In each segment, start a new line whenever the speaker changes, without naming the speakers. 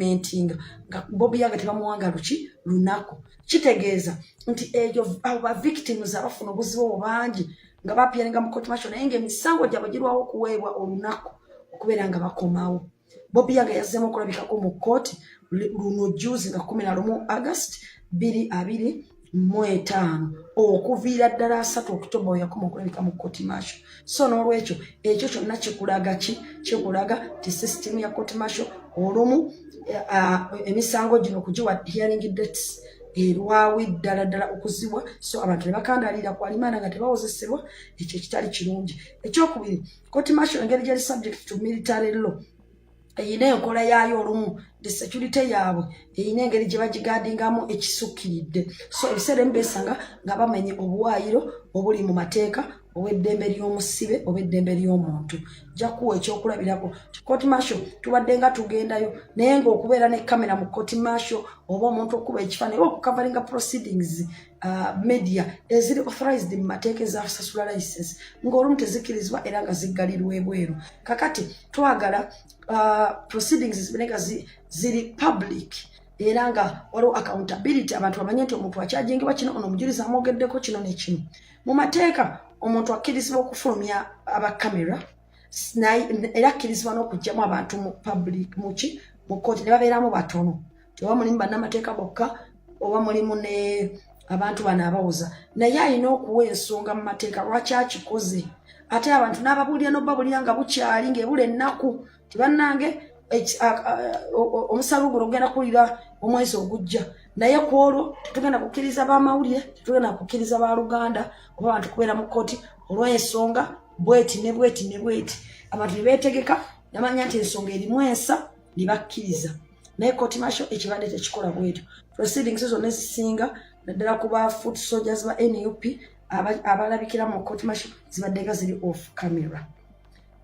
documenting nga Bobby Yaga tebamuwanga lunaku kitegeeza nti ejo aba victims abafuna obuzibu bangi nga bapyalinga mu court martial naye ng'emisango gyabwe girwawo okuweebwa olunaku okubeera nga bakomawo. Bobby Yaga yazzeemu okulabikako mu court luno juzi nga 11 August 2025 okuviira ddala 3 October yakoma okulabika mu court martial. So n'olwekyo ekyo kyonna kikulaga ti system ya court martial olumu emisango gino kugiwa hearing dates erwawi ddala okuzibwa so abantu ne bakandalira ku alimana nga tebawozesebwa ekyo kitali kirungi. Ekyokubiri court martial engeri gyali subject to military law eyina enkola yaayo olumu the security yaabwe eyina engeri gye bagigaadingamu ekisukkiridde so ebiseera mbesanga nga bamenye obuwaayiro obuli mu mateeka obw'eddembe ly'omusibe obw'eddembe ly'omuntu. Jakuwa ekyokulabirako court martial tubadde nga tugendayo naye ng'okubeera ne kamera mu court martial oba omuntu okuba ekifaananyi oba okukavaringa proceedings media eziri authorized mu mateeka ezasasula license ng'olumu tezikkirizibwa era nga ziggalirwa ebweru. Kakati twagala proceedings zibenega ziri public era nga waliwo accountability abantu bamanye nti omuntu akyajingibwa kino ono omujulizi amwogeddeko kino ne kino. Mu mateeka omuntu akkirizibwa okufulumya abakamera era akkirizibwa n'okugyamu abantu mu public mu kooti ne babeeramu batono oba mulimu bannamateeka bokka oba mulimu ne abantu bano abawoza naye alina okuwa ensonga mu mateeka lwaki akikoze ate abantu n'ababuulira n'obabulira nga bukyali ng'ebula ennaku tibannange omusalo guno ogenda kuwulira omwezi ogujja naye ku olwo tetugenda kukkiriza b'amawulire tetugenda kukkiriza baaluganda oba abantu kubeera mu kooti olw'ensonga bweti ne bweti abantu ne beetegeka namanya nti ensonga erimu ensa ne bakkiriza naye court martial ekibadde tekikola bwetyo. Proceedings zonna ezisinga naddala ku ba foot soldiers ba NUP abalabikira mu court martial zibadde nga ziri off camera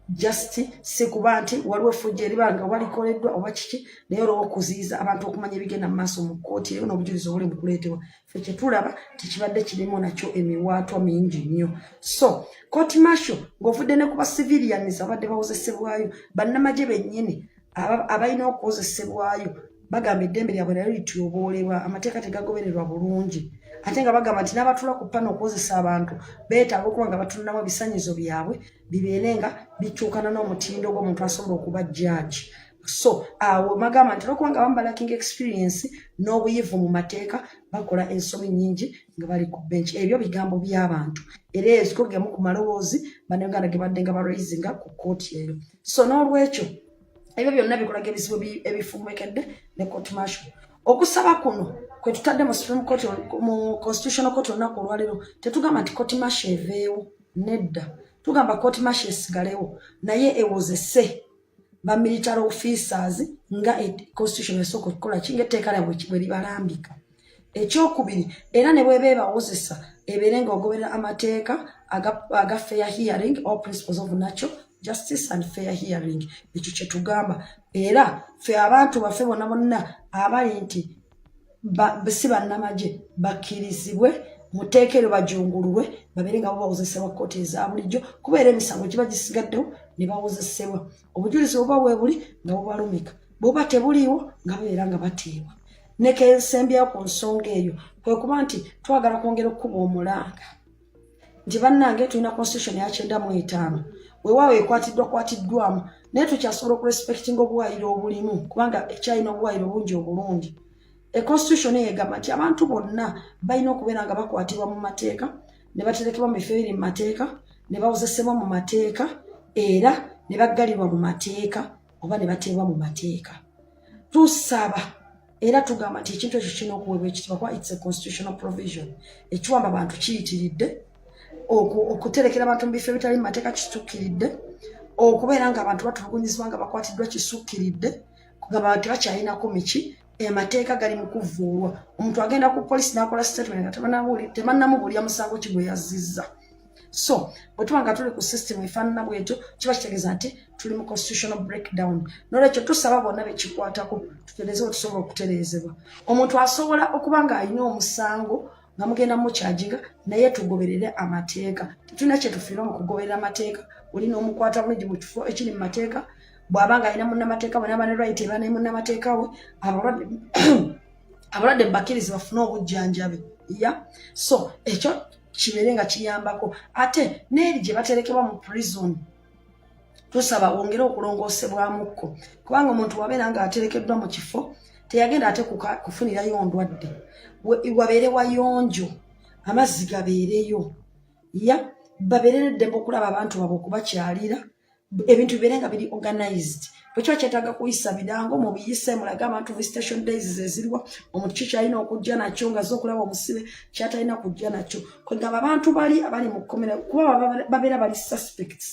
just si kuba nti waliwo effujjo eribanga walikoleddwa oba kiki naye olwo okuziyiza abantu okumanya ebigenda mu maaso mu kkooti eyo n'obujulizi obuli mu kuleetebwa ffe kye tulaba tekibadde kirimu nakyo emiwaatwa mingi nnyo. So court martial ng'ovudde ne ku bacivilians abadde bawozesebwayo bannamagye bennyini abalina okuwozesebwayo bagamba eddembe lyabwe nalyo lityoboolebwa amateeka tegagobererwa bulungi ate nga bagamba nti n'abatula ku pano okukozesa abantu beetaaga okuba nga batunulamu ebisanyizo byabwe bibeere nga bikyukana n'omutindo gw'omuntu asobola okuba judge. So awo bagamba nti olwokuba nga bamu balaking experience n'obuyivu mu mateeka bakola ensobi nnyingi nga bali ku bench. Ebyo bigambo by'abantu era eziko gemu ku malowoozi bannayuganda ge badde nga baraisinga ku kkooti eyo. So n'olwekyo ebyo byonna bikulaga ebizibu ebifumbekedde ne court martial. Okusaba kuno kwe tutadde mu Supreme Court mu Constitutional Court olunaku olwaleero tetugamba nti court martial eveewo nedda tugamba court martial esigalewo naye ewozese ba military officers nga constitution esooka okukola kinga etteeka lyabwe bwe libalambika. Ekyokubiri era ne bweba ebawozesa ebeere ng'ogoberera amateeka aga fair hearing or principles of natural justice and fair hearing ekyo kye tugamba era ffe abantu baffe bonna abali nti si bannamagye bakkirizibwe muteekero bajungulwe babeere nga bawozesebwa kkooti eza bulijjo kubeera emisango giba gisigaddewo ne bawozesebwa obujulizi oba bwebuli nga bubalumika bw'oba tebuliiwo nga babeera nga bateebwa. Nekensembyayo ku nsonga eyo kwe kuba nti twagala kwongera okukuba omulanga nti bannange tulina constitution ya 95 weewaawo kwatiddwamu naye tukyasobola okurespectinga obuwaayiro obulimu kubanga ekyalina obuwaayiro bungi obulungi. Constitution egamba nti abantu bonna balina okubeera nga bakwatibwa mu mateeka ne baterekebwa mu bifo ebiri mu mateeka ne bawozesebwa mu mateeka era ne baggalirwa mu mateeka oba ne bateebwa mu mateeka. Tusaba era tugamba nti ekintu ekyo kirina okuweebwa ekitiibwa kuba it's a constitutional provision ekiwamba abantu kiyitiridde okuterekera abantu mu bifo ebitali mu mateeka kisukkiridde okubeera nga abantu batulugunyizibwa nga bakwatiddwa kisukkiridde kugamba nti bakyalinako miki emateeka gali mu kuvuulwa omuntu agenda ku poliisi n'akola statement nga tebannamubuulira musango ki gwe yazizza. So bwe tuba nga tuli ku system efaanana bwetyo kiba kitegeeza nti tuli mu constitutional breakdown n'olwekyo tusaba bonna bekikwatako tutereeze we tusobola okutereezebwa. Omuntu asobola okuba ng'alina omusango nga mugenda mukyajinga naye tugoberere amateeka tetulina kye tufiira mu kugoberera amateeka olina omukwata bulungi mu kifo ekiri mu mateeka bwabanga ina munnamateeka we n'abane right ebane munnamateeka we abalwadde bakirizi bafune obujjanjabi so ekyo kibeere nga kiyambako ate n'eri gye baterekebwa mu prison tusaba wongere okulongoosebwamukko kubanga omuntu wabeera nga aterekeddwa mu kifo teyagenda ate kufunirayo ndwadde wabeere wayonjo amazzi gabeereyo babeere n'eddembe okulaba abantu baabwe okubakyalira ebintu bibeere nga biri organized bwekiba kyetaaga kuyisa birango mubiyise mulage abantu visitation days zeziriwa omuntu kikyalina okujja nakyo nga zokulaba omusibe kyatalina kujja nakyo kwegamba abantu bali abali mu kkomera kuba babeera bali suspects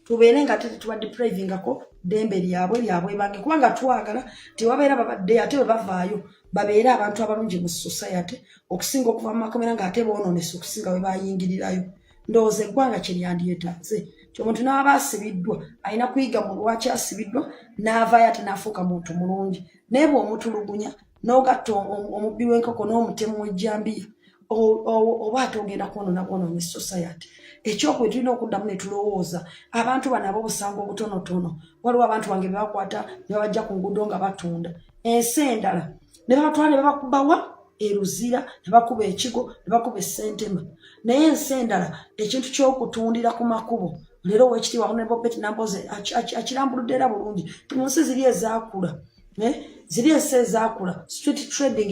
tubeere nga tuba deprivingako dembe lyabwe bange kubanga twagala tewabeera babadde ate bwe bavaayo babeere abantu abalungi mu society okusinga okuva mu makomera ng'ate boononesa okusinga bwe bayingirirayo ndowooza eggwanga kye lyandyetaaze omuntu n'aba asibiddwa alina kuyiga mu lwaki asibiddwa n'avaayo ate n'afuuka muntu mulungi naye bw'omutulugunya n'ogatta omubbi w'enkoko n'omutemu w'ejjambiya oba ate ogenda kwonoona society ekyokwe tulina okuddamu ne tulowooza abantu bano ab'obusango obutonotono waliwo abantu bange be bakwata ne babajja ku nguudo nga batunda ensi endala ne babatwala ne babakubawa eruzira ne bakuba ekigo ne bakuba essentema naye ensi endala ekintu ky'okutundira ku makubo leero wekitiibwa honorable Betty Namboze akirambuludde era bulungi mu nsi ziri ezaakula ziri ensi ezaakula street trading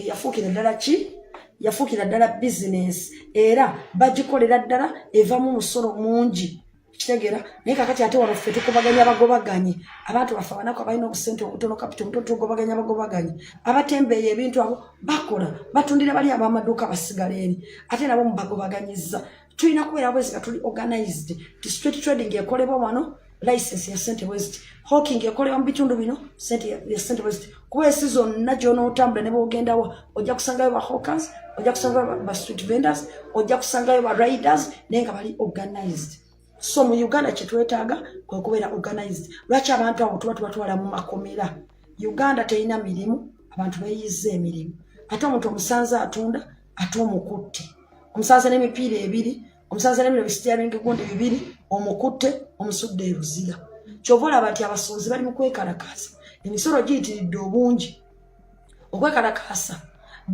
yafuukira ddala bizinesi era bagikolera ddala evamu musolo mungi kitegeera naye kakati ate wano ffe tukubaganya abagobaganye abantu baffe abanako abalina obusente obutono kapito omuto tugobaganya abagobaganye abatembeeyo ebintu abo bakola batundira bali ab'amaduuka basigala eri ate nabo mubagobaganyiza tulina kubeera bwezi nga tuli organized ti street trading ekolebwa wano license ya St. West hawking ekolebwa mu bitundu bino ya St. West kuba ensi zonna gy'onootambula ne bw'ogendawo ojja kusangayo ba hawkers ojja kusangayo ba street vendors ojja kusangayo ba riders naye nga bali organized so mu Uganda kye twetaaga kwe kubeera organized lwaki abantu abo tuba tubatwala mu makomera Uganda terina mirimu abantu beeyizza emirimu ate omuntu omusanze atunda ate omukutte omusanze n'emipiira ebiri omusanze n'ebino bisityaringi gundi bibiri omukutte omusudde eruzira kyova olaba nti abasuubuzi bali mu kwekalakaasa emisolo giyitiridde obungi okwekalakaasa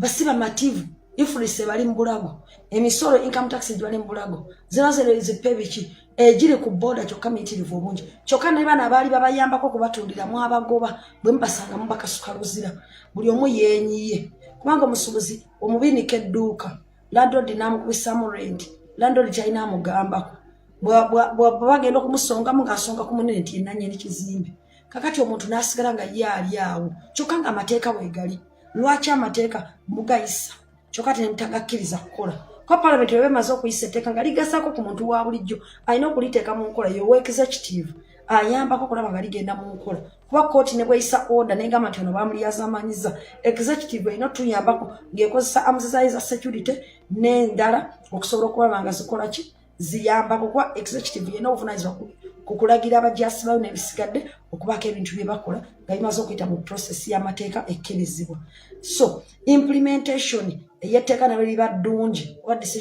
basiba mativu influence bali mu bulago emisolo income tax gibali mu bulago zinazerezipe biki egiri ku boda kyokka miyitirivu obungi kyokka ne bana abaali babayambako kubatundiramu abagoba bwe mubasangamu bakasuka luzira buli omu yeenyiye kubanga omusuubuzi omubinika edduuka landlord n'amukubisamu rent landlord kyalina amugambako bw'agenda okumusongamu ng'asonga ku munene nti yenna nnyini kizimbe kakati omuntu n'asigala nga ye ali awo kyokka nga amateeka weegali lwaki amateeka mugayisa kyokka ate nemutagakkiriza kukola kwa palamenti bwe bemaze okuyisa etteeka nga ligasaako ku muntu wa bulijjo alina okuliteeka mu nkola yowa executive ayambako okulaba nga ligenda mu nkola kuba kooti ne bweyisa order negamba nti ono bamulyazaamanyiza executive erina otuyambako ng'ekozesa amuzizayi za security n'endala okusobola okulaba nga zikola ki ziyambako kuba executive yenna obuvunaanyizibwa ku kulagira abajaasi bayo n'ebisigadde okubaako ebintu bye bakola nga bimaze okuyita mu process y'amateeka ekkirizibwa so implementation ey'etteeka nabwe liba ddungi oba decision